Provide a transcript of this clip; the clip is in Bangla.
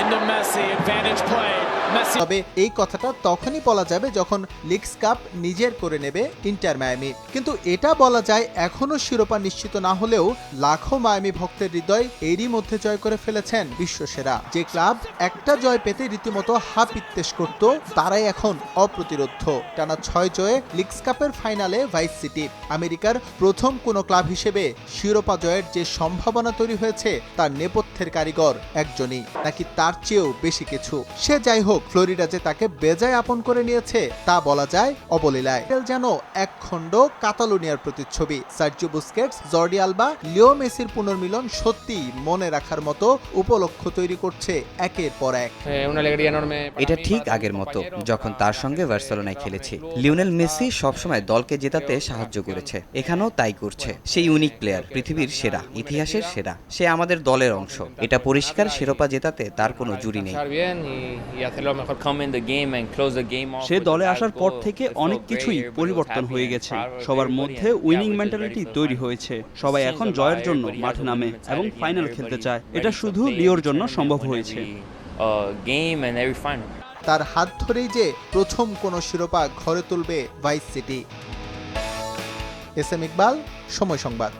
Into Messi, advantage play. Messi. তবে এই কথাটা তখনই বলা যাবে যখন লিগস কাপ নিজের করে নেবে ইন্টার মায়ামি। কিন্তু এটা বলা যায় এখনো শিরোপা নিশ্চিত না হলেও লাখো মায়ামি ভক্তের হৃদয় এরই মধ্যে জয় করে ফেলেছেন বিশ্বসেরা। যে ক্লাব একটা জয় পেতে রীতিমতো হাপ ইত্তেশ করত, তারাই এখন অপ্রতিরোধ্য। টানা 6 জয়ে লিগস কাপের ফাইনালে ভাইস সিটি। আমেরিকার প্রথম কোনো ক্লাব হিসেবে শিরোপা জয়ের যে সম্ভাবনা তৈরি হয়েছে তার নেপথ্যের কারিগর একজনই, নাকি তার চেয়েও বেশি কিছু। সে যাই হোক, ফ্লোরিডা যে তাকে বেজায় আপন করে নিয়েছে তা বলা যায় অবলীলায়। যেন এক খণ্ড কাতালোনিয়ার প্রতিচ্ছবি। সার্জিও বুস্কেটস, জর্ডি আলবা, লিও মেসির পুনর্মিলন সত্যি মনে রাখার মতো উপলক্ষ তৈরি করছে একের পর এক। এটা ঠিক আগের মতো যখন তার সঙ্গে বার্সেলোনায় খেলেছি। লিওনেল মেসি সবসময় দলকে জেতাতে সাহায্য করেছে, এখানেও তাই করছে। সেই ইউনিক প্লেয়ার, পৃথিবীর সেরা, ইতিহাসের সেরা। সে আমাদের দলের অংশ। এটা পরিষ্কার, শিরোপা জেতাতে তার কোনো জুরি নেই। সে দলে আসার পর থেকে অনেক কিছুই পরিবর্তন হয়ে গেছে। সবার মধ্যে উইনিং মেন্টালিটি তৈরি হয়েছে। সবাই এখন জয়ের জন্য মাঠে নামে এবং ফাইনাল খেলতে চায়। এটা শুধু লিওর জন্য সম্ভব হয়েছে। তার হাত ধরেই যে প্রথম কোনো শিরোপা ঘরে তুলবে vice city. S M Iqbal, Somoy সংবাদ।